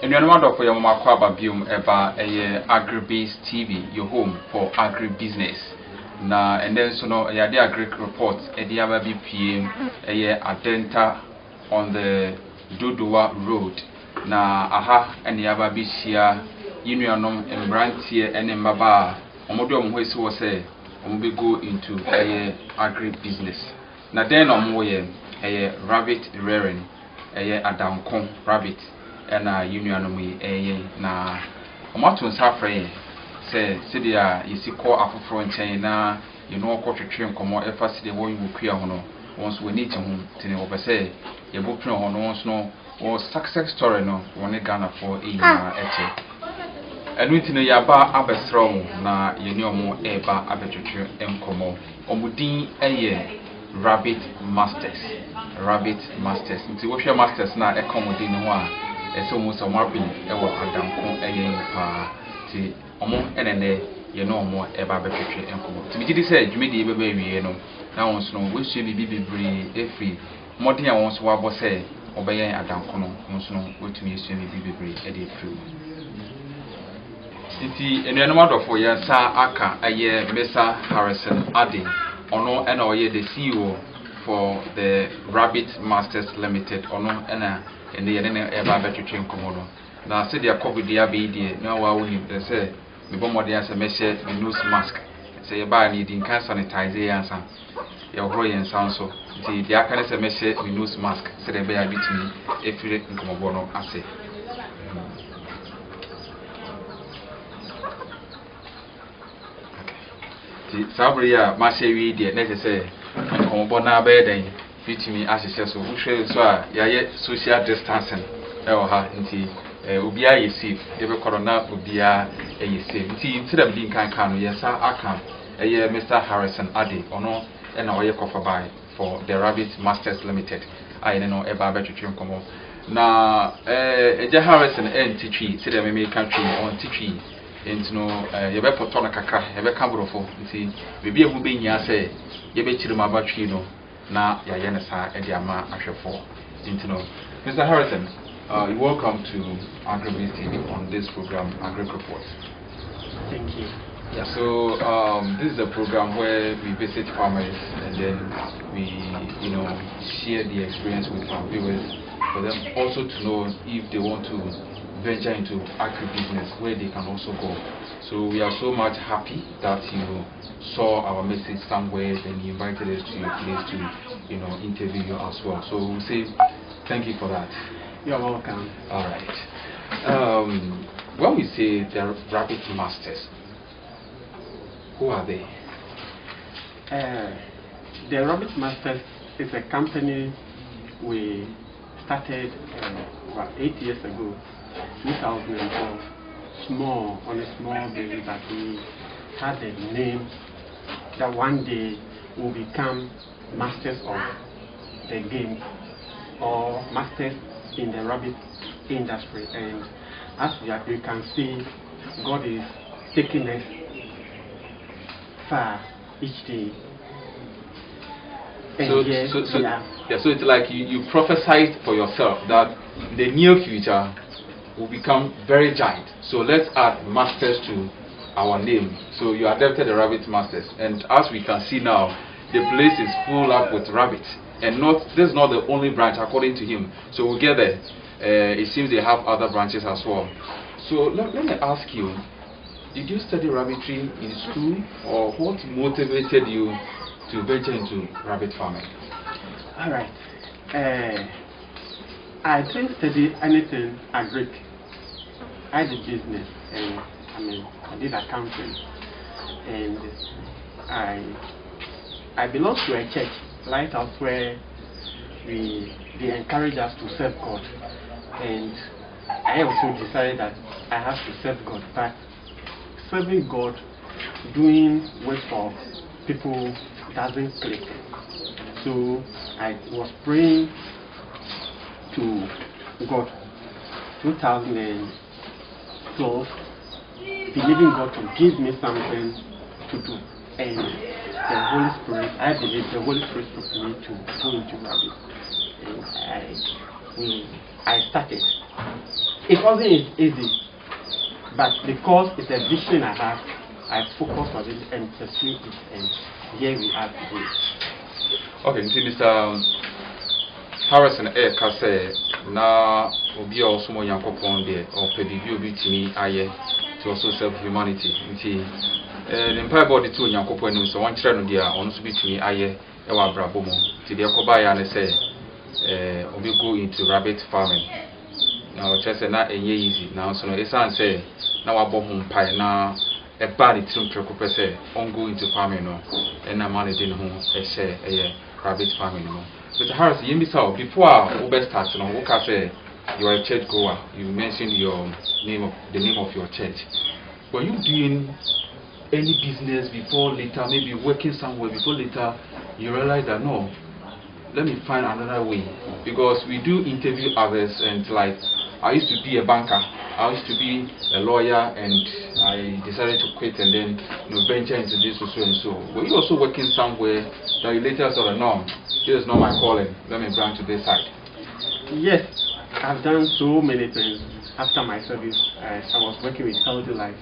And you're not for your Makwaba Bium Eba AgriBiz TV, your home for agribusiness. Na and then so no ya the agri report the other BPM Adenta on the Dodua Road. Na aha and the other Bishia Unionum and Brantier and Mbaba. Omodo Mwesi was say we go into agribusiness. Na then omoye rabbit rearing Adamcom rabbit. And union we na omato nsafre say dia yesi call afoforo nchen na you know ko twetwe nkomo efa se de wo yu kua ho no once we need to tini obese ye bo twen ho no once no o success story no woni Ghana for na eche enu tini ya ba abesro na ye ni omo eba abetwetwe nkomo omudin Rabbit Masters nti wo hwe masters na ekomodin ho a so most of Marvin ever Adamcom pa ti omo enene ye no omo eba betwetwe enkomo ti bigidi say dwumedi ebe ba wie no na won so no we hye bibi bebre efri modern won so wabo say obeyen Adamcom no won so no wetumi hye bibi bebre e de efri titi enuanom adofo ya sa aka Mr. Harrison Ade ono ena oye the CEO for the Rabbit Masters Limited ono ena and the eba between komodo na say their covid dia be die na wa woni dey say me bomo dey say me share the nose mask say you buy need in can sanitize yansan your horo yen sanso the dia can say me share the nose mask say dey be abitimi efire nkomobo no ase the sabria ma share wi die na say nkomobo na be den fitimi asese so wuhwe so a yaye social distancing ha nti obia ye safe ebe corona obia ye safe nti tiram din kan no yesa aka Mr. Harrison Ade ono na oye kofa buy for the Rabbit Masters Limited aye no eba betwetwe nkomo na eje Harrison ntitwi tiram me kan twi on titwi nti no yebe poto na kakra yebe kabrofo nti bebi ehu be nya se yebe chirima batwi no na ya yenesa ediama ahwefo intino. Mr. Harrison, you're welcome to AgriBiz TV on this program, Agri Report. Thank you. Yeah, so this is a program where we visit farmers and then we, share the experience with our viewers for them also to know if they want to venture into agribusiness, where they can also go. So we are so much happy that you saw our message somewhere, then you invited us to your place to, interview you as well. So we'll say thank you for that. You're welcome. All right. When we say the Rabbit Masters, who are they? The Rabbit Masters is a company we started about 8 years ago, 2012. On a small basis, but we had the name that one day will become masters of the game or masters in the rabbit industry. And as you can see, God is taking us far each day. So it's like you prophesied for yourself that in the near future will become very giant. So let's add masters to our name. So you adopted the Rabbit Masters, and as we can see now, the place is full up with rabbits. And this is not the only branch according to him. So we'll get there. It seems they have other branches as well. So let me ask you, did you study rabbitry in school, or what motivated you to venture into rabbit farming? All right. I didn't study anything agric. I did business, and I did accounting, and I belong to a church, Lighthouse, where they encourage us to serve God, and I also decided that I have to serve God, but serving God, doing work for people doesn't click. So I was praying to God 2012, believing God to give me something to do, and the Holy Spirit, I believe the Holy Spirit took me to go into rabbit, and I started. It wasn't easy, but because it's a vision I have, I focused on it and pursued it, and here we are today. Okay, Mr. Harrison Eka say na obi also mo yankopon de or pedibi obi timi aye to also serve humanity. Nti the empire body to yankopon nim so wan kire no dia ono so bitimi aye e wa brabo mo. Ti de koba ya ne say obi go into rabbit farming. Now just say na enye easy. Now so no esan say na wa bo ho mpai na e ba ni trim treko pese on go into farming no e na man de no ho e share rabbit farming no. Mr. Harris, you before we start, say you are a church goer. You mentioned the name of your church. Were you doing any business before later, maybe working somewhere before later you realize that no, let me find another way? Because we do interview others, and like I used to be a banker, I used to be a lawyer, and I decided to quit and then venture into this or so and so. Were you also working somewhere that you later thought, no, this is not my calling, let me branch to this side? Yes, I've done so many things. After my service, I was working with Healthy Life,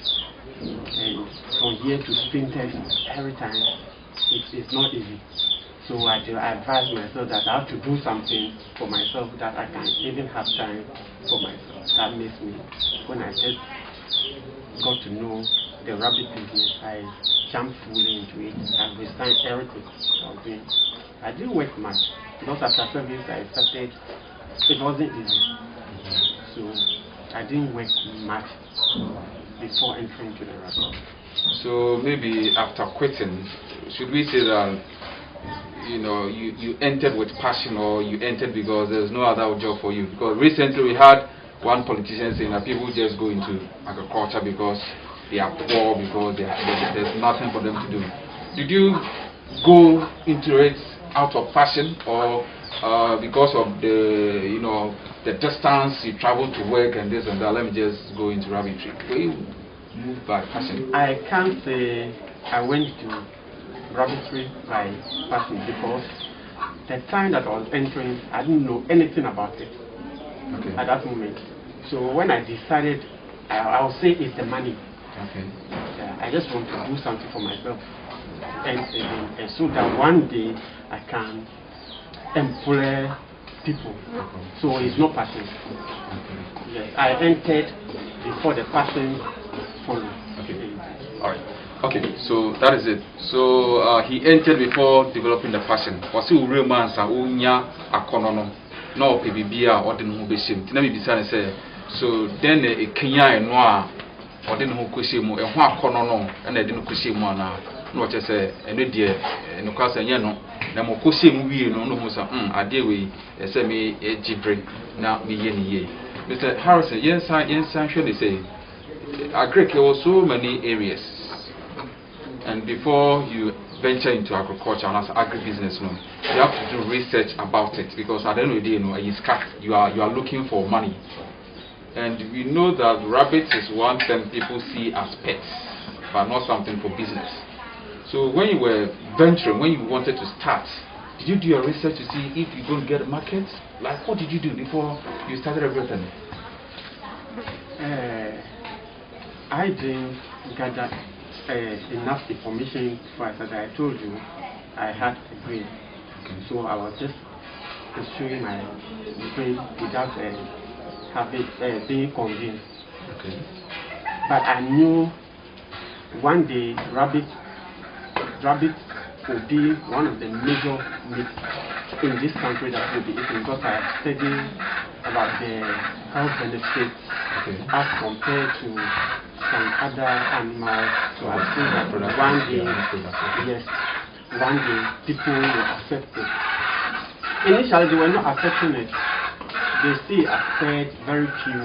and from here to spin test every time, it's not easy. So I advise myself that I have to do something for myself, that I can even have time for myself. That makes me, when I just got to know the rabbit business, I jumped fully into it and resigned everything I was doing. I didn't work much because after service I started, it wasn't easy. So I didn't work much before entering to the rabbit. So maybe after quitting, should we say that you entered with passion, or you entered because there's no other job for you? Because recently we had one politician saying that people just go into agriculture because they are poor, because there's nothing for them to do. Did you go into it out of passion, or because of the distance you travel to work and this and that, let me just go into rabbitry? Were you moved by passion? I can't say I went to rabbitry by passion, because the time that I was entering, I didn't know anything about it at that moment. So when I decided, I would say it's the money. Okay. I just want to do something for myself, and so that one day I can employ people. So it's not passion. Yes, I entered before the passion followed. Okay. All right. Okay, so that is it. So he entered before developing the passion. Was he real man? Sa unya akonono. No pebibia or didn't who be shame. Let me be say. So then a Kenya and noir or didn't who kushimo and one akonono and I didn't kushimo na. No, just a dear and of course a yano. Namo kushim we no musa. I deal with a semi jibre now me ye. Mr. Harrison, yes, I should say. Agriculture so many areas. And before you venture into agriculture and as agribusiness, you have to do research about it, because at the end of the day, you are looking for money. And we know that rabbits is one thing people see as pets, but not something for business. So when you were venturing, when you wanted to start, did you do your research to see if you're going to get a market? Like, what did you do before you started everything? I didn't gather enough information for as I told you. I had a brain, so I was just pursuing my brain without being convinced. Okay. But I knew one day rabbit will be one of the major meats in this country that will be eaten, because I have studied about the health benefits as compared to some other animals. So I think that one day, yes, one day people will accept it. Initially they were not accepting it. They still accept very few,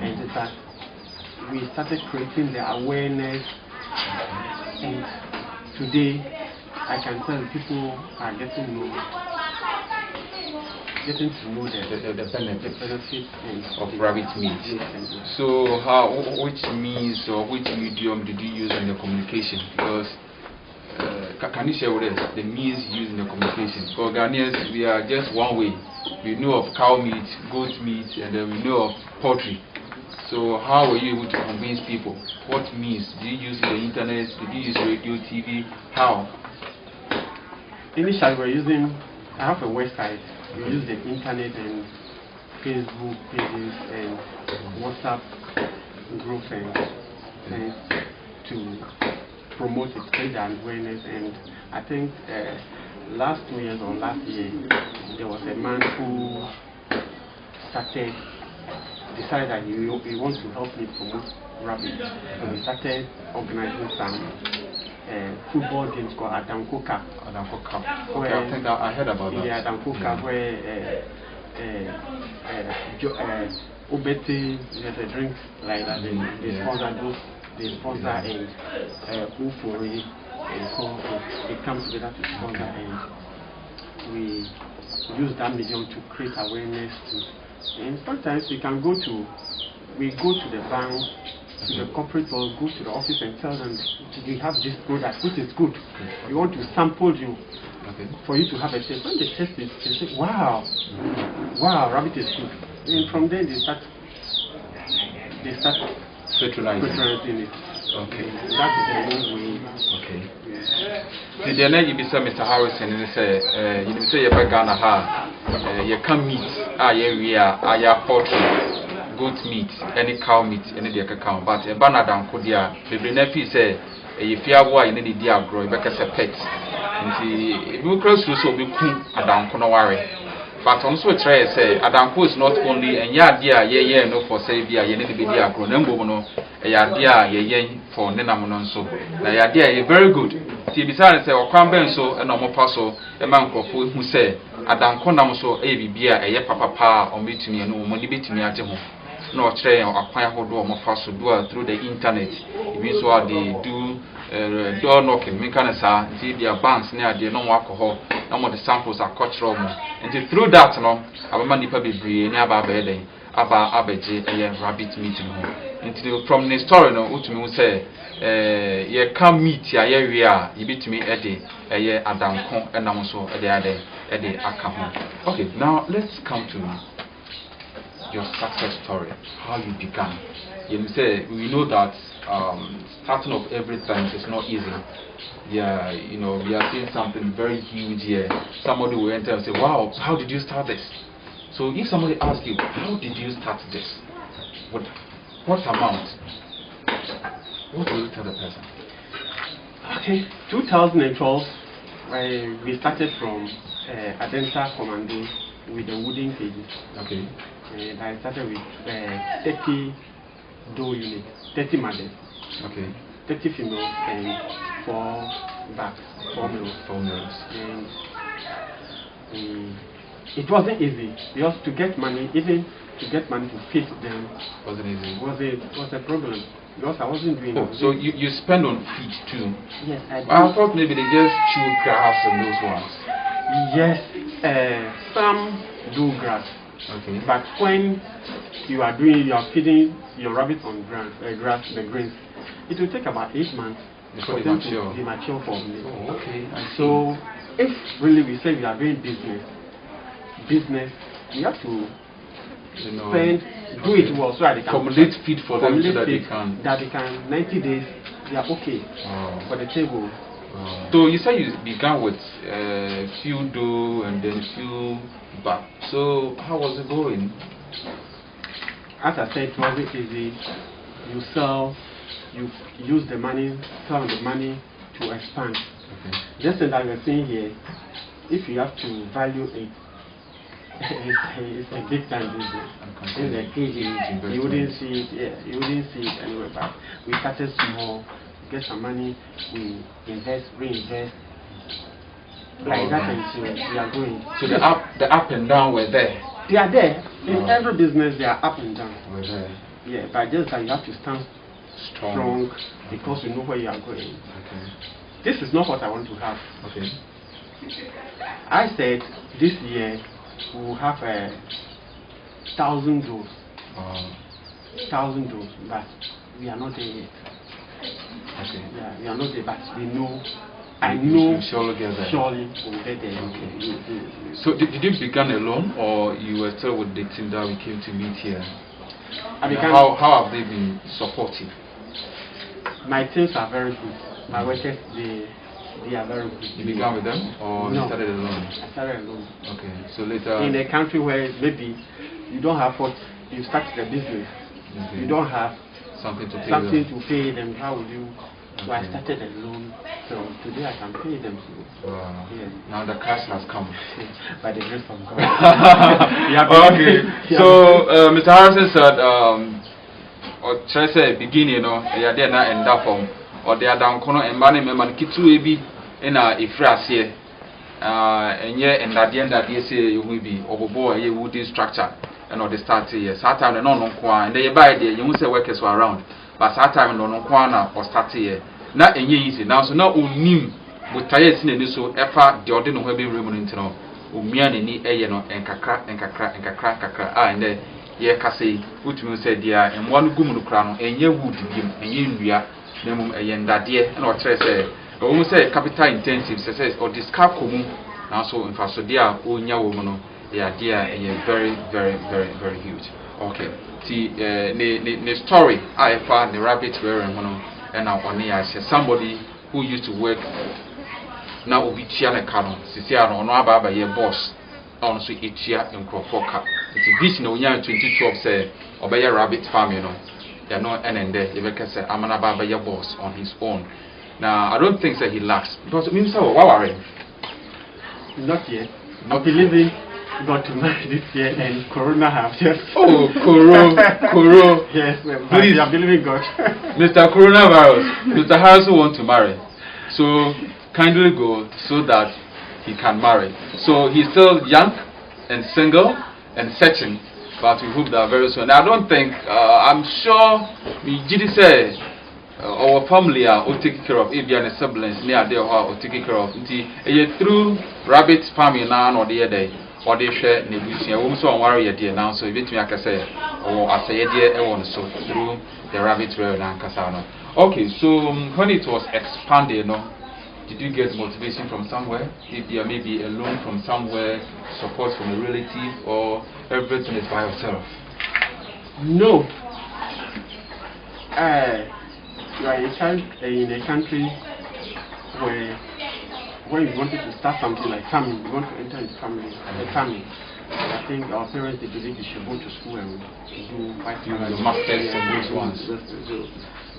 and that we started creating the awareness, and today I can tell people are getting to know the benefits of rabbit meat. So which means or which medium did you use in your communication? Because can you share with us the means used in the communication? For Ghanaians, we are just one way. We know of cow meat, goat meat, and then we know of poultry. So how were you able to convince people? What means? Did you use the internet? Did you use radio, TV? How? Initially, I have a website. We use the internet and Facebook pages and WhatsApp groups and to promote it, spread the awareness. And I think last 2 years or last year, there was a man who decided that he wants to help me promote rabbit. So we started organizing some football games called Adanko Cup. Adanko Cup. Okay, I think I heard about that. Yeah, Adanko Cup, where Obeti, there's a drink like that. They sponsor those. They sponsor and Ufori, and so it comes together to sponsor, and we use that medium to create awareness. And sometimes we go to the bank, to the corporate world, go to the office and tell them, we have this product, which is good. We want to sample you for you to have a taste. When they taste it, they say, wow, rabbit is good. And from there they start patronizing it. Okay. That is the main way. Okay. The day you be Mr. Harrison and say you say you Ghana ha you can meat poultry, goat meat, any cow meat, any the cow, but a banana could ya the benefi say if you have why you need the agro, you better say pet. And we cross through so we cook a down worry. But also try say Adanko is not only and dia no for say bia ye need to be dia agro nembo no dia ye for nenamono so na dia very good. Ti bisare say okwan ben so na omopa so e man krofo hu say Adanko nam so bibia eye papa o metumi no mo ni betumi age ho na o kire akwan hodo omofa so do through the internet. Even so they do door knocking, me can say, their banks near the no alcohol, no more the samples are cultural. And through that, no, our money probably be near Babede, Abaje, a rabbit meeting. Until from the story, no, Utumi say, ye come meet ya area, you beat me at the Adam and also at the account. Okay, now let's come to your success story, how you began. You say, we know that starting off everything is not easy. Yeah, we are seeing something very huge here. Somebody will enter and say, wow, how did you start this? So if somebody asks you, how did you start this? What amount? What will you tell the person? Okay, 2012, we started from Adenta Commando with the wooden cages. Okay. And I started with 30 doe units, 30 mothers. Okay. 30 females and 4 backs, 4 males. 4 males. And it wasn't easy because to get money, even to get money to feed them wasn't easy. Was a problem because I wasn't doing. So you spend on feed too? Yes, I do. I thought maybe they just chew grass and those ones. Yes, some do grass. Okay. But when you are feeding your rabbits on grass, the grains, it will take about 8 months for them to be mature for me. Oh, okay. So if really we say we are doing business, we have to do it well so that they can accumulate feed for them so that they can 90 days they are okay for the table. So you say you began with few doe and then few back. So how was it going? As I said, it wasn't easy. You sell, you use the money, sell the money to expand. Okay. Just as I was saying here, if you have to value it, it's a big time business. In the KG, you wouldn't see it. Yeah, you wouldn't see it anywhere. But we started small, get some money, we invest, reinvest. Like that until we are going. So the up and down were there. They are there. In every business, they are up and down. We're there. Yeah, but just that you have to stand strong because you know where you are going. Okay. This is not what I want to have. Okay. I said this year we will have 1,000 does. 1,000 does, but we are not there yet. Okay. Yeah, we are not there, but we know I know surely get there. Surely we'll get there. Okay. So did you begin alone, or you were still with the team that we came to meet here? How have they been supportive? My teams are very good. My workers, they are very good. You began with them, or no, you started alone? I started alone. Okay, so later... In a country where maybe you don't have what, you started a business, you don't have something to pay them, how would you... So I started alone, so today I can pay them. Wow. Yes. Now the cash has come. By the grace of God. Okay, so Mr. Harrison said, or should I say, beginning, you know, they are there now in that form, or they are down corner and money man kitu ebi in a phrase here, and yeah, and at the end that they say you will be overboard a wooden structure, and all the start here. Saturday and no and they buy there, you will say workers were around. But that time no kwana or start here. Na enye easy. Now so na onim butaye si na so efa de ode no ho be remunent no. Omia na ni eye no enkakra and ye kase utumi say dia enwo no gum no kra no enye wood biem enye ndua na mum eye ndade na o kire say o mu say capital intensive say or discard komu na so mfaso dia onya wo mu no ya dia eye very huge. Okay. See, the story I found the rabbit wearing and now on the somebody who used to work now will be Chiana Canon, Siciano, no Ababa, your boss, on so each year in Crofoka. It's a vision of 2012 say, obey a rabbit farm, you know. They're not and there, you can say, I'm an Ababa, your boss on his own. Now, I don't think that he lacks because it means so, what not yet. Not believing. Got to marry this year and Corona have just Coro yes, please I believe in God. Mr. Coronavirus, Mr. Harrison wants to marry, so kindly go so that he can marry. So he's still young and single and searching, but we hope that very soon. I don't think I'm sure we did say our family are taking care of Abian siblings near there or taking care of through rabbit farming now or the other day. Or they share nebusia. We saw one warrior dear now, so if it me I can say, or I say dear, I want so through the rabbit rail and Casano. Okay, so when it was expanded, no, did you get motivation from somewhere? If there may be a loan from somewhere, support from a relative, or everything is by yourself? No. You are in a country where when you wanted to start something like family, you want to enter into family. I think our parents, they believe you should go to school and do masters and those ones.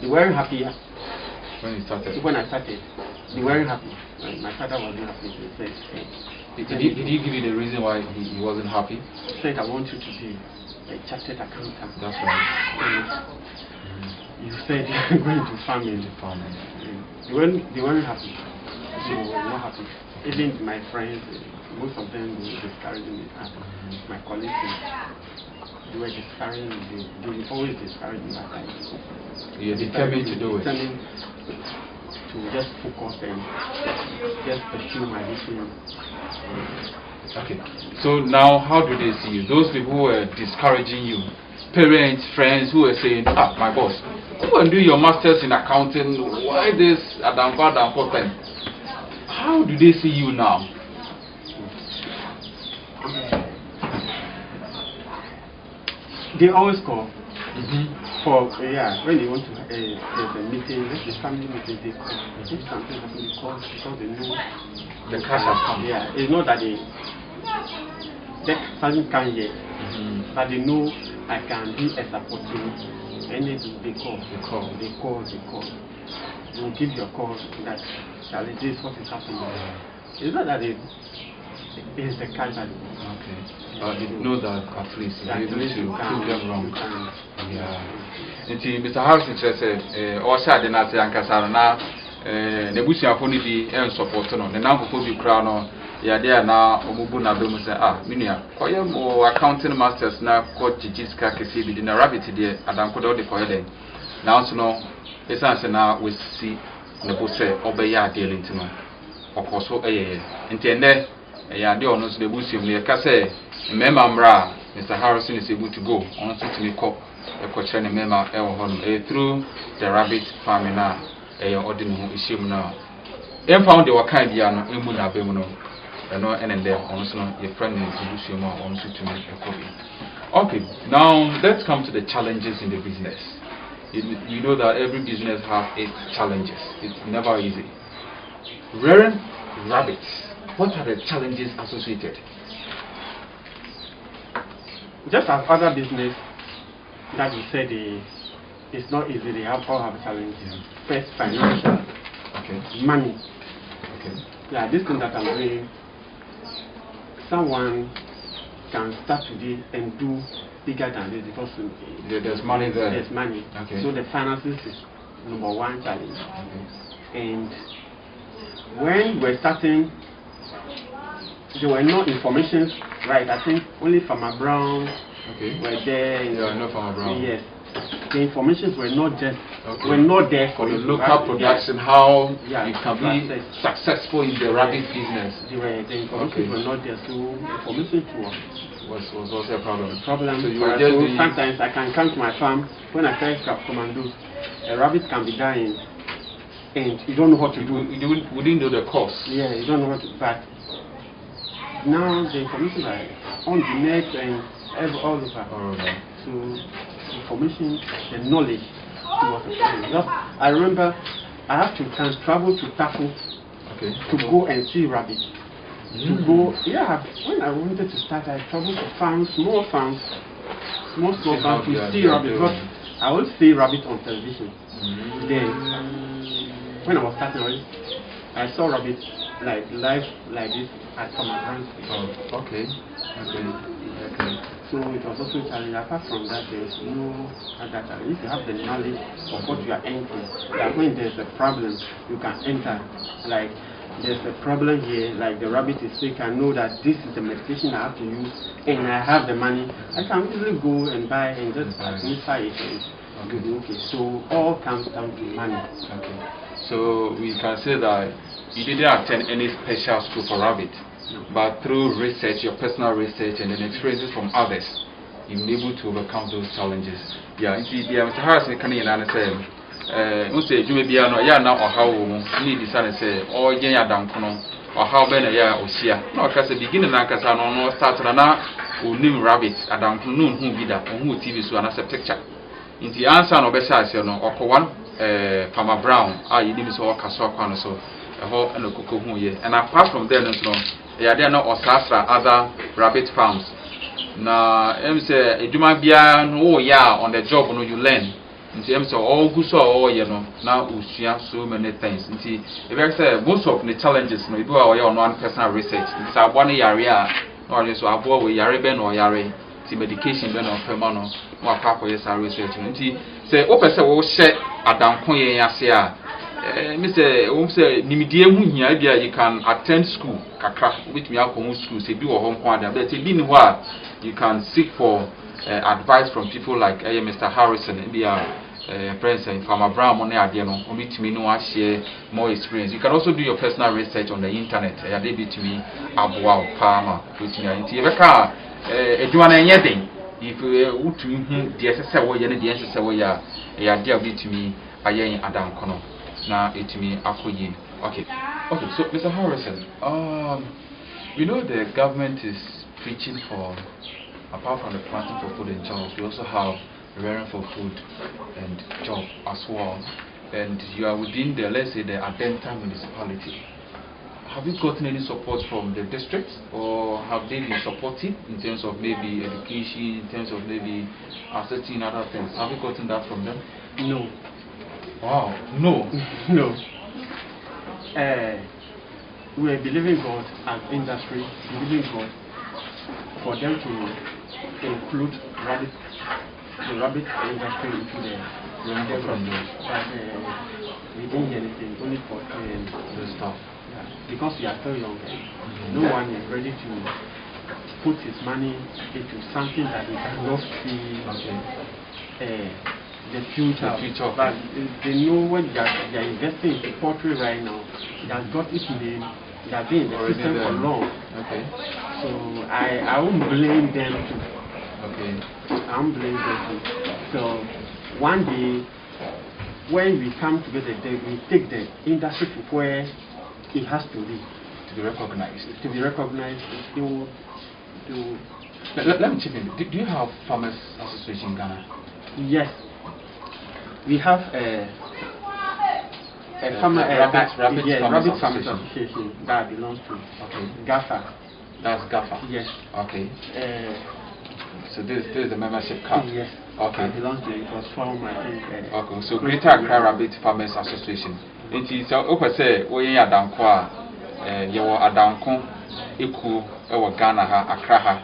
They weren't happy when you started. When I started, they weren't happy. My father wasn't happy. He said, did he give you the reason why he wasn't happy? He said, I want you to be a chartered accountant. That's right. You said you're going to family. They weren't happy. So we were not happy. Even my friends, most of them were discouraging me. My colleagues, they were discouraging me. They were always discouraging me. You're determined to do it. Determined to just focus and just pursue my vision. Okay. So now, how do they see you? Those people who were discouraging you, parents, friends who were saying, my boss, go and do your masters in accounting. Why this Adam thing? How do they see you now? They always call for when they want to there's a meeting, the family meeting. They call. If something happens, they call because they know the cash has come. Yeah, it's not that they hasn't come yet, but they know I can be a support to them. And they call. They will give you a call that this is what is happening. It's not that it is the cash that okay. You know that at least you're able to prove them wrong. Yeah. Mr. Harrison said, or said in Asa and Casarana, Nebusia Pony and support on the number of you crown. Yeah, there now, Omubuna Domus, Minia, Koyam or accounting masters now, Court Jiska Kasi within a rabbit dear, Adam Kodo de Koyade. Now, so no, it's answer now we see Nebuse, Obeya dealing to know. Of course, intended a yard honors the Busim near Casse, Memambra, Mr. Harrison is able to go on to me cop a question member through the rabbit farming now, a ordinary issue now. found the kind of Emuna Bemuno, and then also your friend is Lucioma, also to make a copy. Okay, now let's come to the challenges in the business. You know that every business has its challenges, it's never easy. Rearing rabbits, what are the challenges associated? Just as other business that you said it's not easy, they all have challenges. First, financial. Okay. Money. Okay. Yeah, this thing that I'm doing, someone can start today and do bigger than this because there's money there. There's money. Okay. So the finances is number one challenge. Okay. And when we're starting, there were no information, right? I think only Farmer Brown were there. Yeah, no Farmer Brown. Yes. The informations were not just were not there for the local production, how you can be successful in the rabbit business. The information were not there, so information was also a problem. So sometimes I can come to my farm when I first come and do a rabbit can be dying, and you don't know what to do. You wouldn't know the cost. Yeah, you don't know what to. But now the information are on the net and all over. So information, the knowledge was a problem. I remember I have to travel to Tafu to go and see rabbits. To go, when I wanted to start, I traveled to farms, small farms to see rabbits. Because I would see rabbits on television. Then, when I was starting, I saw rabbits like live like this at Farmer Brown's. Okay. So it was also a challenge. Apart from that, there is no other challenge. If you have the knowledge of what you are entering, that when there's a problem, you can enter. Like there's a problem here, like the rabbit is sick, I know that this is the medication I have to use, and I have the money. I can easily go and buy and just administer it. Okay. So all comes down to money. Okay. So we can say that you didn't attend any special school for rabbit. But through research, your personal research, and then experiences from others, you've been able to overcome those challenges. Yeah, Mr. Harrison can say, you may be now or how need to say, or Yaya Dankono, or how many or Shia. No, because the beginning, like I said, no start who name rabbits, I don't know who be that, or who TV so another picture. In the answer, no better, or one, Farmer Brown, you need to walk a sock on so, a whole and a cocoa, and apart from them, there are no other rabbit farms. Now, say, you might be on the job you learn. So all good so now we so many things. If I say most of the challenges we do our own personal research. It's a 1 area or just avoid we yare ben or yare medication ben or permano or papa yes research. Say open say we share Adam Koye Yasia. Mr. Nimidie Munya, you can attend school, with me alcohol school, say, do a home quadra, but meanwhile, you can seek for advice from people like Mr. Harrison and the President Farmer Brown, Money Adiano, only to me, no, I share more experience. You can also do your personal research on the internet. They be to me, Abuao, Palmer, with me, and Tivaka, a Juana Yeding. If you would to me, the SSA way and the SSA way, a dear be to me, I am Adam Kono. Now it me akoyin. Okay, so Mr. Harrison, we know the government is preaching for, apart from the planting for food and jobs, we also have rearing for food and job as well. And you are within the, let's say, the Adenta municipality. Have you gotten any support from the district, or have they been supportive in terms of maybe education, in terms of maybe assisting other things? Have you gotten that from them? No. Wow, no. We are believing God as industry, believing God for them to include the rabbit industry into the from those. But we didn't hear anything, only for the stuff. Yeah. Because we are still young, no one is ready to put his money into something that he cannot see. The future, but they know what they are investing in poultry right now. It has got its name, they have been in the system for long. Okay. So I won't blame them too. Okay. I won't blame them too. So one day when we come together, we take the industry to where It has to be recognized. To be recognized, it will. Let me chip in. Do you have Farmers Association in Ghana? Yes, we have a Rabbit Farmers Association that belongs to GAFA. That's GAFA. Yes. Okay. So this is the membership card. Yes. Okay. It belongs to it. It was formed, I think. Okay. So Greater Accra Rabbit Farmers Association. It is say we Adanko yewo Adanko eku ewo Ghana ha Accra ha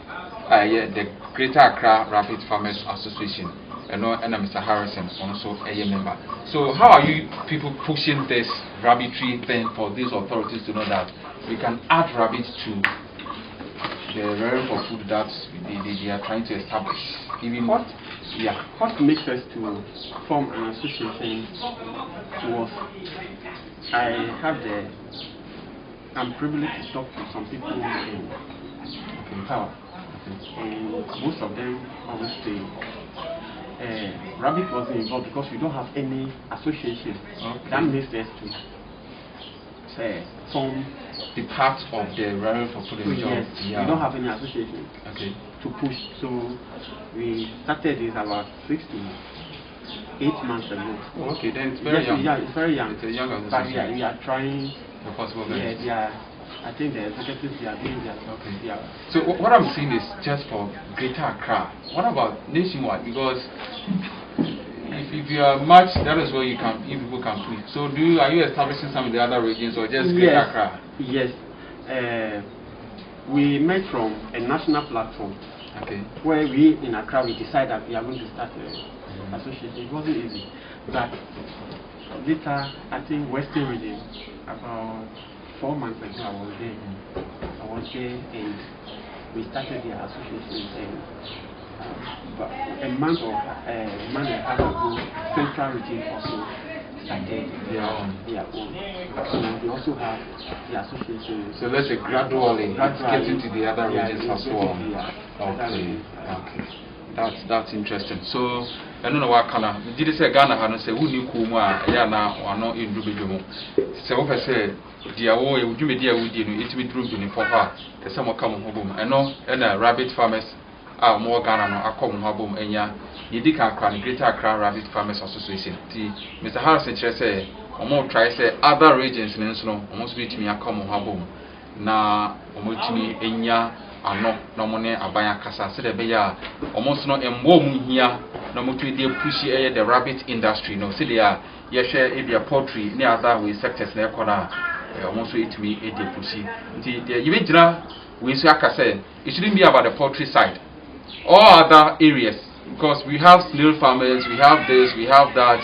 the Greater Accra Rabbit Farmers Association. And Mr. Harrison also a member. So how are you people pushing this rabbitry thing for these authorities to know that we can add rabbits to the realm of food that they are trying to establish? Even what makes us to form an association was I'm privileged to talk to some people in power, and most of them always say rabbit wasn't involved because we don't have any association. That makes us to form the part of the realm for food and job. Yes, we don't have any association to push. So we started this about 6 to 8 months ago. Okay, then it's very young. Yeah, it's very young. It's a young association. But we are trying. The possible best. I think the executives are doing that. Okay. Yeah. So what I'm seeing is just for Greater Accra. What about nationwide? Because if you are much, that is where you people can tweet. So are you establishing some of the other regions or just Greater Accra? Yes. We met from a national platform. Okay. Where we in Accra we decided that we are going to start an association. It wasn't easy, but later I think Western region about 4 months ago I was there and we started the association, and but a month and a half ago Central region also started their own. So we also have the association. So let's say gradually get into the other regions as well. Okay. That's interesting. So I don't know what kind of did say Ghana had say who knew Kuma Yana or no in Dubijumo. So if I say dear would you be dear with you, it's me drew in for her. The summer come home. I know and rabbit farmers are more Ghana or come home and ya Yidika Crown Greater Accra Rabbit Farmers Association. Mr. Harrison say or more try say other regions in Insuno almost reach me a common home. Na omotimi enya ano na money abaya kasa se de be ya almost no embo mu hia na motu dey push the rabbit industry no se dey a ye share e bia poultry ne other we sectors na ekona almost it me e dey push nti you be jira we so akasa it shouldn't be about the poultry side, all other areas, because we have snail farmers, we have this, we have that,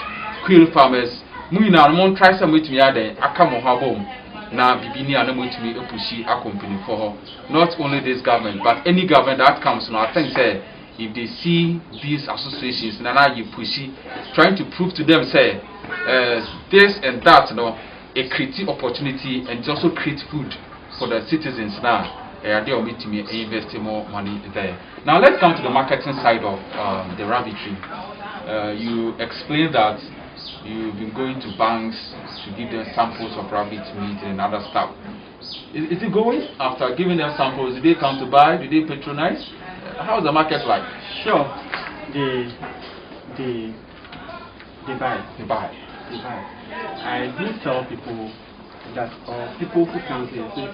quail farmers. We now want try some with me there. I come on home. Now, Bibini and to me pushi a company for her. Not only this government, but any government that comes now. I think say if they see these associations, now you pushy, trying to prove to them say this and that, a creative opportunity and also create food for the citizens now. They are meeting me investing more money there. Now let's come to the marketing side of the rabbitry. You explained that you've been going to banks to give them samples of rabbit meat and other stuff. Is it going? After giving them samples, do they come to buy? Do they patronize? How's the market like? Sure. They buy. They buy. I do tell people that people who come here say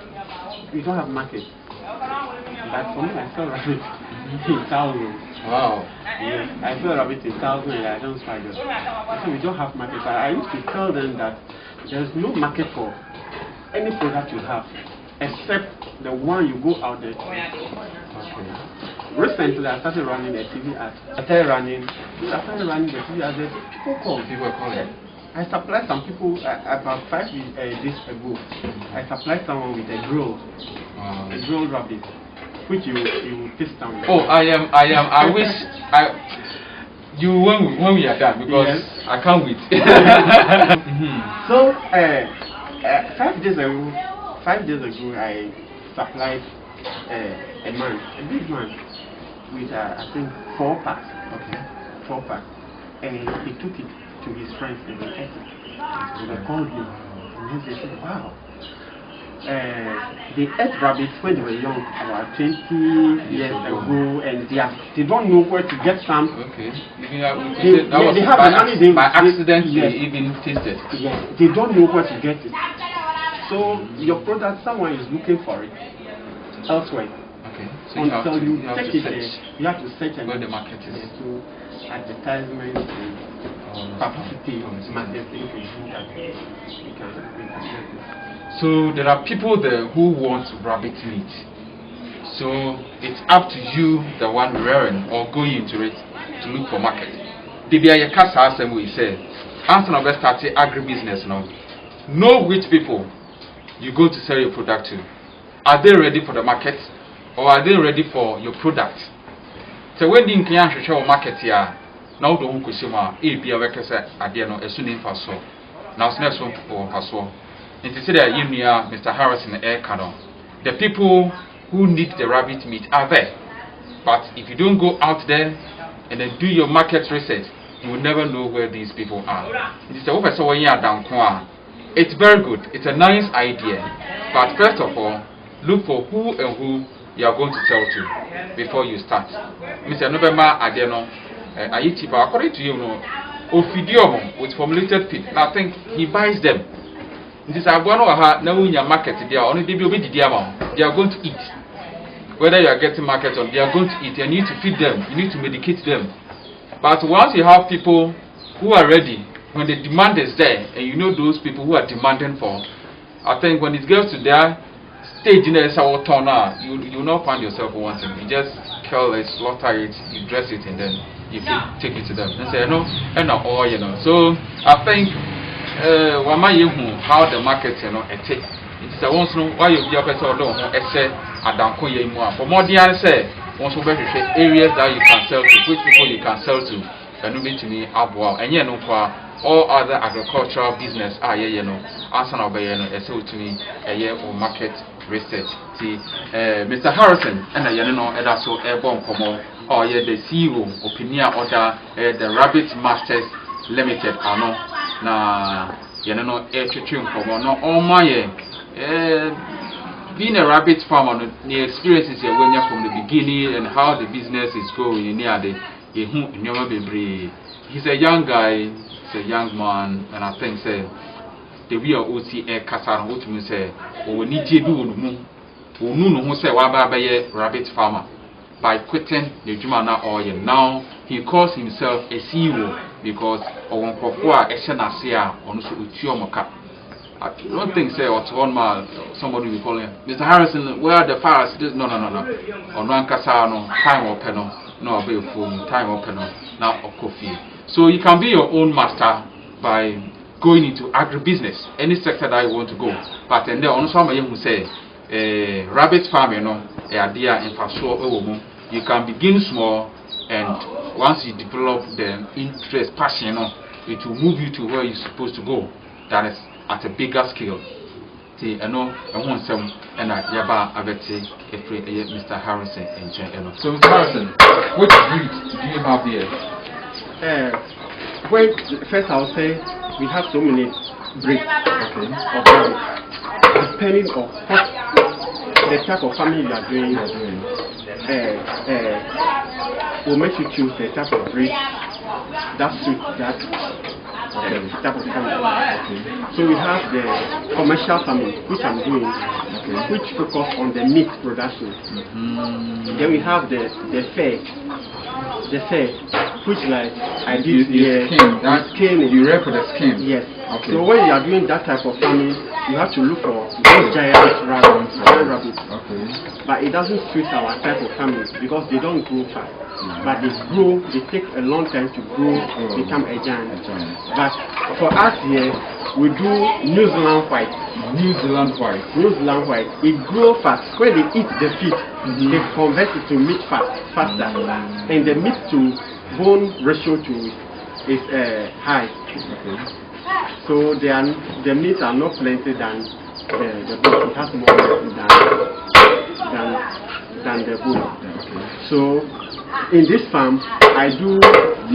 we don't have market. But for me, I sell rabbit in thousands. Wow. Yes, I sell rabbit in thousands and I don't sell it. So we don't have market. But I used to tell them that there's no market for any product you have except the one you go out there to. Okay. Recently, I started running a TV ad. I started running the TV ad. People call. People are calling. I supplied some people about 5 days ago. I supplied someone with a grilled rabbit, which you taste down. Oh, I wish when we are done, because yes. I can't wait. So 5 days ago, I supplied a big man, with I think 4 packs. Okay. 4 packs, and he took it to his friends and they ate it. So they called him and they said, wow, they ate rabbits when they were young, about 20 years ago, and they don't know where to get some. Okay. They have the money. By accident, they even tasted. Yes, they don't know where to get it. So your product, someone is looking for it elsewhere. Okay. So you have to search. You have to search where the market is. So advertisement and publicity must definitely do that. We can get it. So there are people there who want rabbit meat. So it's up to you, the one rearing or going into it, to look for market. DBI Kasa we say, answer now best start agribusiness now. Know which people you go to sell your product to. Are they ready for the market, or are they ready for your product? So when the client show market here, now the who kusima be a worker say adiano as soon as so. Now next one for and to say that you near Mr. Harrison Air Cannon, the people who need the rabbit meat are there. But if you don't go out there and then do your market research, you will never know where these people are. It is it's very good. It's a nice idea. But first of all, look for who and who you are going to sell to before you start. Mr. November Adeno, according to you, Ophidium with formulated feed. I think he buys them. This is one of now in your market. They are only they are going to eat. Whether you are getting market or they are going to eat, you need to feed them, you need to medicate them. But once you have people who are ready, when the demand is there, and you know those people who are demanding for, I think when it gets to their stage in the turn out, you will not find yourself wanting. You just kill it, slaughter it, you dress it, and then you take it to them and say no, and not all So I think. How the market it's a once why you be a person alone essay Adanko Yemua. For more than say once over areas that you can sell to, which people you can sell to, and you to me abwa and all other agricultural business answer to me a year or market research. See Mr. Harrison and that's so airborne como or the CEO opinion order the Rabbit Masters Limited na no all my being a rabbit farmer, the experiences when you're from the beginning and how the business is going near the he's a young guy, he's a young man, and I think say the real OCA Kasar which means say we need to do who say rabbit farmer by quitting the Jumana oil. Now he calls himself a CEO because on Kofua Eshenasia on Utiomoka. I don't think say or one man somebody will call him Mr. Harrison, where are the fires? No. On Rankasano, time or penal, no avail phone, time or penal, now or coffee. So you can be your own master by going into agribusiness, any sector that you want to go. But and there on somebody who say rabbit farming, idea infrastructure, you can begin small, and once you develop the interest, passion, it will move you to where you're supposed to go. That is at a bigger scale. See, I know I want some, and I yaba avete Mr. Harrison and Jen. So, Mr. Harrison, which breed do you have here? Well, first I'll say we have so many breeds of rabbits, depending on the type of farming you are doing. Will make you choose the type of breed that suits that type of farming. So we have the commercial farming, which I'm doing, which focus on the meat production. Then we have the fair, which like I did skin. You rear for the skin. Yes. Okay. So when you are doing that type of farming, you have to look for those giant rabbits. But it doesn't suit our type of farming because they don't grow fast. But they take a long time to grow, become a giant. But for us here, we do New Zealand white. New Zealand white. It grows fast. When they eat the feed, they convert it to meat faster. And the meat to bone ratio is high. So the meat are not plenty than the bone. It has more than the bone. So in this farm, I do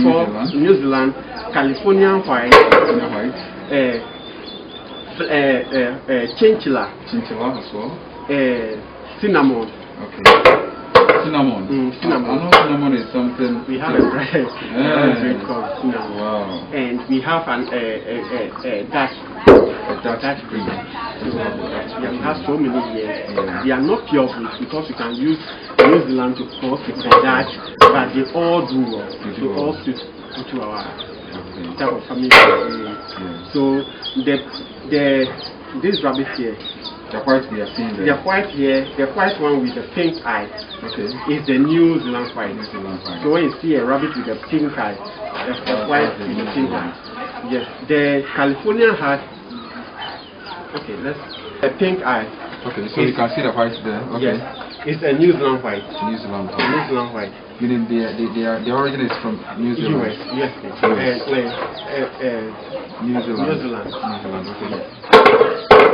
for New Zealand, Californian white, chinchilla. Chinchilla as well. Cinnamon. Okay. Cinnamon. Cinnamon. I know cinnamon is something. We have a bread called cinnamon. Wow. And we have an Dutch. A Dutch breed. Yeah, we have so many years. They are not pure breeds because you can use New Zealand to cross with the Dutch, but they all do well. They all suit into our type of family. So this rabbit here. The white we are seeing there. The white here, the white one with the pink eye, is the New Zealand white. So when you see a rabbit with a pink eye, the white with the pink eye. Yes, the Californian has a pink eye. Okay, so you can see the white there. Okay. Yes, it's a New Zealand white. New Zealand white. New Zealand white. Meaning the origin is from New Zealand. US, New Zealand. New Zealand. Okay.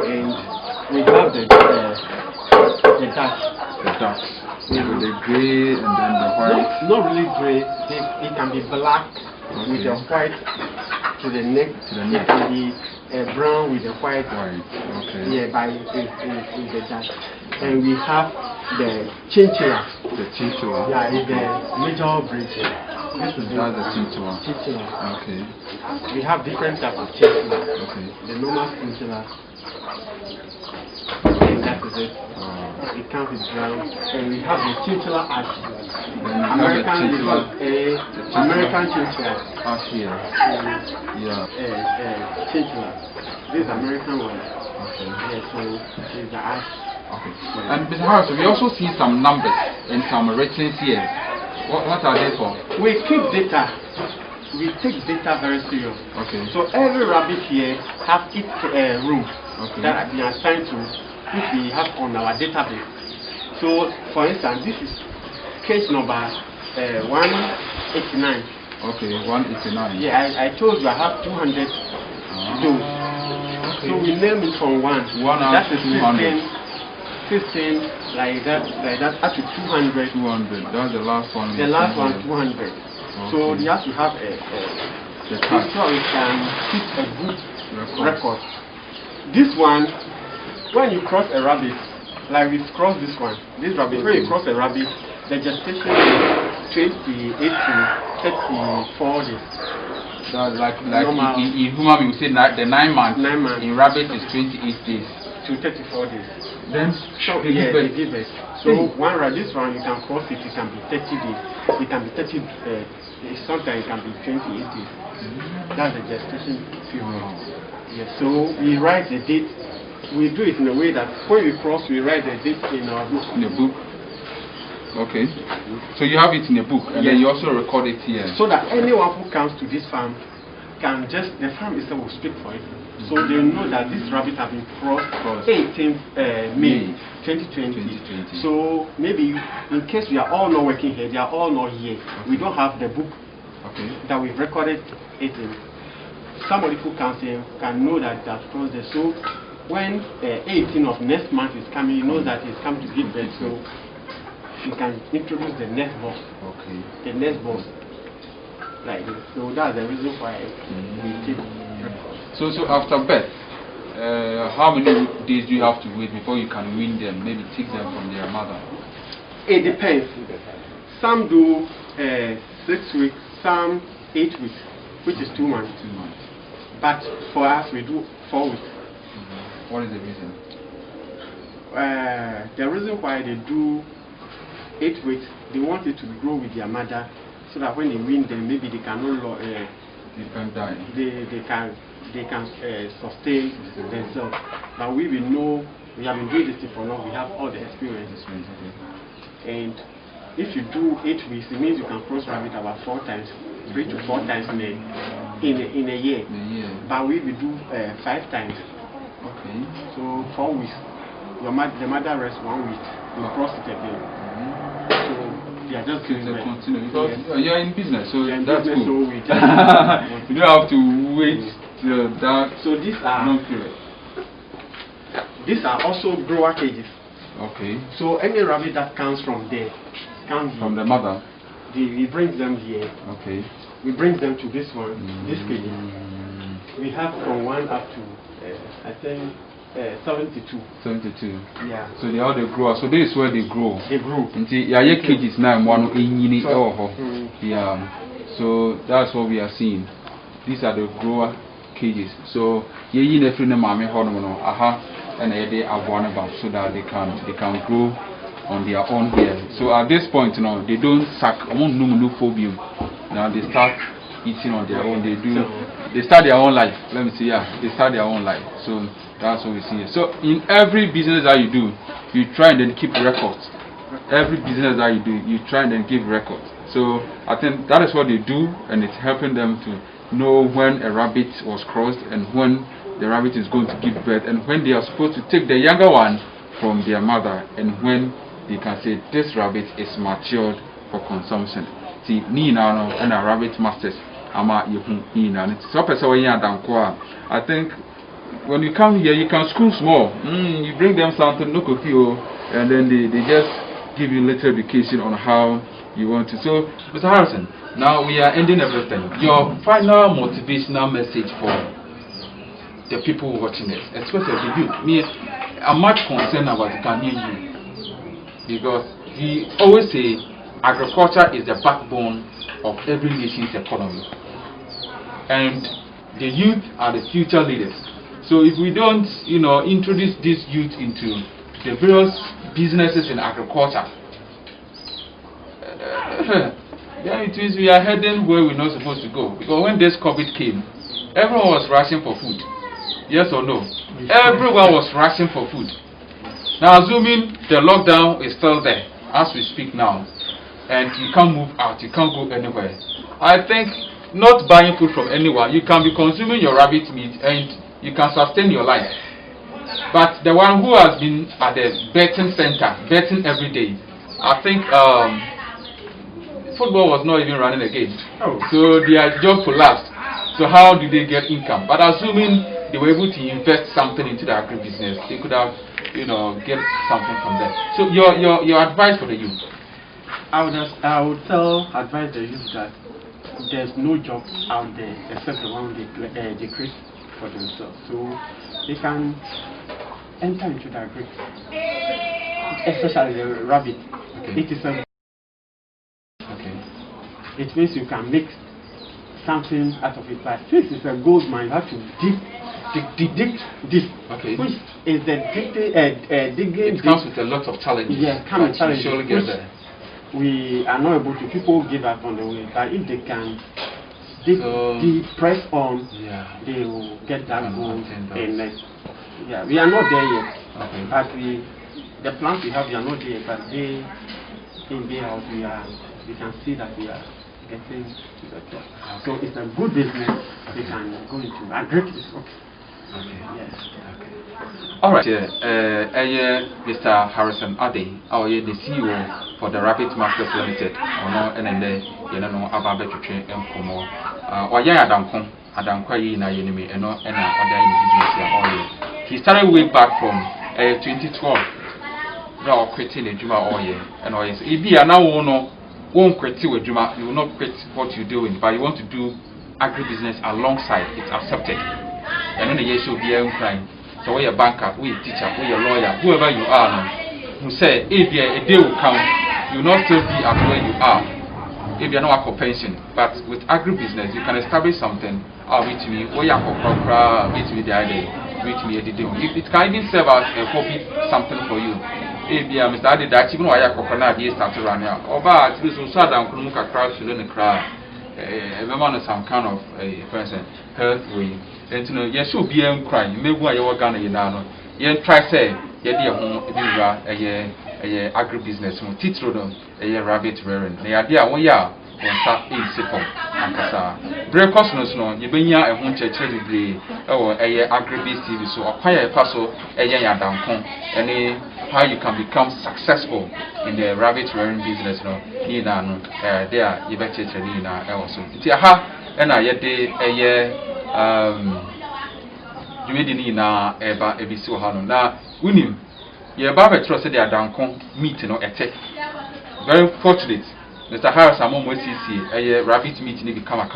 And we have the Dutch. The Dutch. With the grey and then the white. Not really grey. It can be black with the white to the neck. It can be brown with the white. Okay. Yeah, by the Dutch. And we have the chinchilla. The chinchilla. Yeah, it's the major breed. That's the chinchilla. Okay. We have different types of chinchilla. Okay. The normal chinchilla. And that is it. It comes with brown. And we have the chinchilla ash. American chinchilla. Ash here. Chinchilla. This is American one. Okay. Yeah, so it's the ash. Okay. And Mr. Harris, we also see some numbers and some ratings here. What are they for? We keep data. We take data very serious. Okay. So every rabbit here has its room that have been assigned to, which we have on our database. So, for instance, this is case number 189. Okay, 189. Yeah, I told you I have 200 does. So we name it from 1. That is 15, like that, up to 200. 200. That's the last one. The last one, 200. Okay. So you have to have a so it can keep a good record. This one, when you cross a rabbit, like we've crossed this one, this rabbit, when you cross a rabbit, the gestation is 28 to 34 days. That's like in human we say the 9 months. 9 months. In rabbit is 28 days to 34 days. Then so they give it. So this one you can cross it. It can be 30 days. It can be 30. Sometimes it can be 28 days. That's the gestation period. Yes. So we write the date. We do it in a way that when we cross, we write the date in our book. In the book. Okay. So you have it in a book, and then you also record it here. So that anyone who comes to this farm can the farm itself will speak for it. So they know that this rabbit has been crossed 18th May 2020. So maybe in case we are all not working here, they are all not here, we don't have the book that we've recorded it in. Somebody who comes here can know that that's crossed there. So when 18th of next month is coming, he knows that he's come to give birth. So you can introduce the next boss. The next boss. Like this. So that's the reason why we take records. So after birth, how many days do you have to wait before you can wean them? Maybe take them from their mother? It depends. Some do 6 weeks, some 8 weeks, which is 2 months. 2 months. But for us, we do 4 weeks. What is the reason? The reason why they do 8 weeks, they want it to grow with their mother, so that when they wean them, maybe they can they can die. They can sustain themselves. But we will know. We have been doing this thing for long. We have all the experience. And if you do 8 weeks, it means you can cross rabbit about 4 times, 3 to 4 times in a year. But we will do 5 times. Okay. So 4 weeks. The mother rests 1 week. You cross it again. So they are just doing it. Continue because you are in business, so that's business, cool. So you don't have to wait till that. So these are long period. These are also grower cages. Okay. So any rabbit that comes from there, from the mother, we bring them here. Okay. We bring them to this one, this cage. We have from 1 up to I think 72. 72. Yeah. So they all they grow. So this is where they grow. They grow. Yeah, your cages now one in So, yeah. So that's what we are seeing. These are the grower cages. So you need to know mommy hormone and they are one about so that they can grow on their own here. So at this point, they don't suck phobium. Now they start eating on their own. They start their own life. Let me see, yeah. They start their own life. So that's what we see. So in every business that you do, you try and then keep records. Every business that you do, you try and then give records. So I think that is what they do, and it's helping them to know when a rabbit was crossed and when the rabbit is going to give birth and when they are supposed to take the younger one from their mother and when they can say this rabbit is matured for consumption. See, Nina and a rabbit masters, Ama Nina. So, I think when you come here, you can school small. You bring them something, look at you, and then they just give you little education on how you want to. So, Mr. Harrison, now we are ending everything. Your final motivational message for the people watching this, especially the youth. Me, I'm much concerned about the Ghanaian youth because we always say agriculture is the backbone of every nation's economy, and the youth are the future leaders. So if we don't, introduce this youth into the various businesses in agriculture, then it means we are heading where we're not supposed to go. Because when this COVID came, everyone was rushing for food. Yes or no? Everyone was rushing for food. Now, assuming the lockdown is still there as we speak now, and you can't move out, you can't go anywhere, I think not buying food from anyone, you can be consuming your rabbit meat and you can sustain your life. But the one who has been at the betting center, betting every day, I think football was not even running again. So their job collapsed. So how do they get income? But assuming they were able to invest something into the agribusiness, they could have, get something from there. So your advice for the youth? I would advise the youth that there's no job out there except the one they create for themselves. So they can enter into the agri, especially the rabbit. Okay. It is a it means you can make something out of it. But since it's a gold mine, you have to dig deep. Okay. Which is the digging. It comes with a lot of challenges. Yeah, comes with challenges. Surely get there. We are not able to. People give up on the way, but if they can dig, press on, they will get that gold. And we are not there yet. Okay. But the plans we have, we are not there. But day in day out, we can see that we are getting to the top. Okay. So it's a good business. We can go into AgriBiz. Okay. Yes. Okay. All right. Mr. Harrison Ade, the CEO for the Rabbit Masters Limited. And then Ababe Chuche and Komo. He started way back from 2012. Now quitting the Juma all year. And if you are now won't quit with Juma, you will not quit what you're doing, but you want to do agribusiness alongside, it's accepted. And then the year should be crying. So we're a banker, we're a teacher, we're a lawyer, whoever you are now, who say if a day will come, you will not still be at where you are. If you're not for pension, but with agribusiness, you can establish something. With me, we are with me the idea, with me the day. It can even serve as a hobby, something for you. If you are Mr. Adi, that even why I coconut here started running out. Or about this was sad and couldn't cry, shouldn't cry. Everyone is some kind of a person, health way. And to know, yes, you'll be crying. Maybe why you are going to know. You try say, you're dear home, if you are a agribusiness, teach them a rabbit rearing. The idea, well, yeah. Start in simple and Kasa. Breakfast no, you bring ya a home church or a AgriBiz TV, so acquire a parcel, a young down and how you can become successful in the rabbit rearing business. No, there, you bet it also. And I yet a year, you made in a ebiso hano. Now, winning, your barber trusted their down meeting or attack. Very fortunate. Mr. Harris, I'm almost a rabbit meat in the Kama.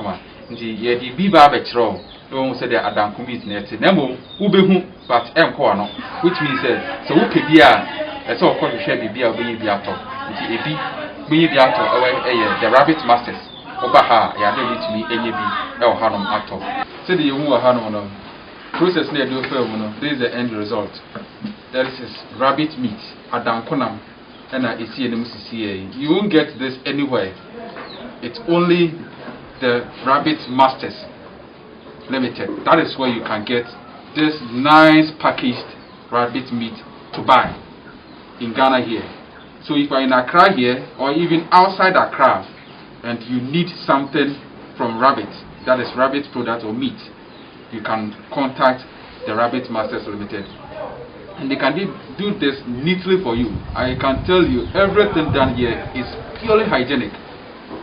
The BBA don't say the adanko meat net nemo ubehu but enko no, which means so who could be a so of course share bibia obeyi bi ato nti ebi beyi bi ato the rabbit masters obaha ya dey with me enye bi e o hanom ato say the yehu o hanom no process na do fair no this is the end result. There is rabbit meat adanko nam and esi enim sisi you won't get this anywhere. It's only the Rabbit Masters Limited. That is where you can get this nice packaged rabbit meat to buy in Ghana here. So if you're in Accra here or even outside Accra and you need something from rabbit, that is rabbit product or meat, you can contact the Rabbit Masters Limited. And they can do this neatly for you. I can tell you everything done here is purely hygienic,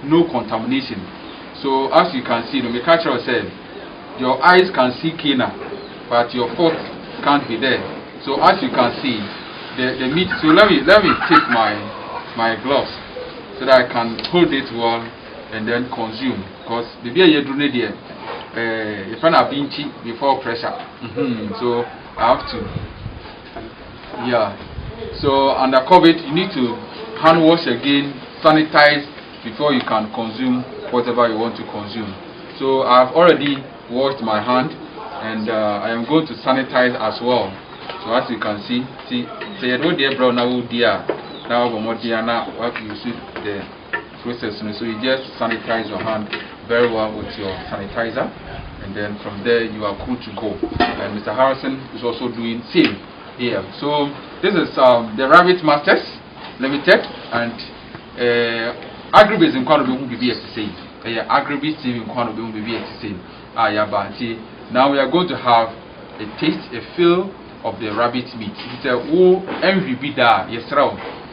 no contamination. So as you can see, the catcher said, your eyes can see cleaner, but your foot can't be there. So as you can see, the meat. So let me take my gloves so that I can hold it well and then consume. Because the beer you do need here, if I'm not being cheap before pressure, so I have to. Yeah. So under COVID, you need to hand wash again, sanitize before you can consume whatever you want to consume. So I've already washed my hand and I am going to sanitize as well. So as you can see you know the brown now dear now what you see the process. So you just sanitize your hand very well with your sanitizer and then from there you are good to go. And Mr. Harrison is also doing same here. So this is the Rabbit Masters Limited and AgriBiz in Kwano will be the same. AgriBiz TV in Kwano will be the same. Now we are going to have a taste, a feel of the rabbit meat. It's a MVP da yes.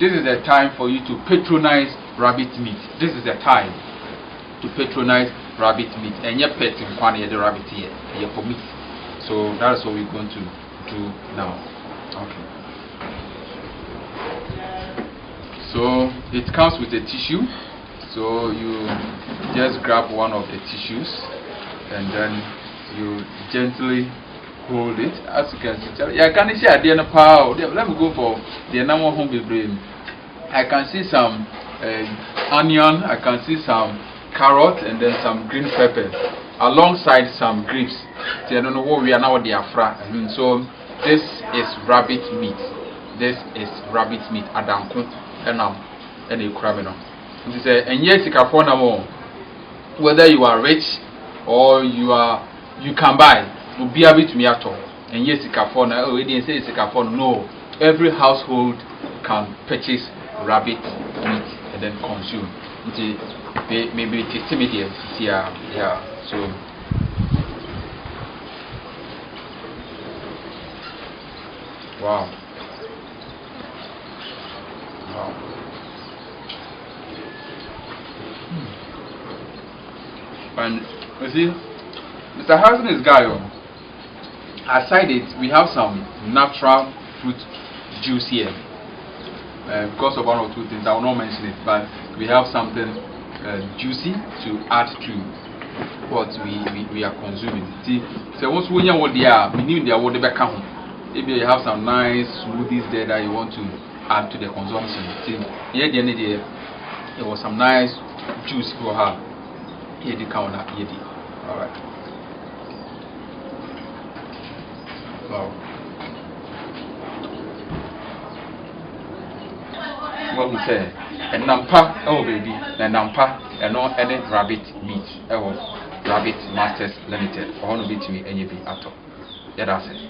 This is the time for you to patronize rabbit meat. This is the time to patronize rabbit meat. And your pet in Kwano the rabbit here for meat. So that's what we're going to do now. Okay. So it comes with a tissue. So you just grab one of the tissues and then you gently hold it. As you can see, I can see at the end of power. Let me go for the number home brain. I can see some onion, I can see some carrot and then some green pepper alongside some grapes. So I don't know what we are now they are fra. So this is rabbit meat. This is rabbit meat adanko and a cramino. And yes, whether you are rich or you can buy, will be able to me at all. And yes, we didn't say it's a no. Every household can purchase rabbit meat and then consume. Maybe it's immediate. Yeah. So wow. And you see, Mr. Harrison is guy. Aside it, we have some natural fruit juice here. Because of one or two things, I will not mention it, but we have something juicy to add to what we are consuming. See, so once we know what they are, we need their water back home. Maybe you have some nice smoothies there that you want to add to the consumption. See, here the end of the day, there was some nice juice for her. Here the counter, here the. Alright. Wow. What we say? And nampa, oh baby, and nampa, and not any rabbit meat. Rabbit Masters Limited. Or no be to me, any be at all. Yeah, that's it.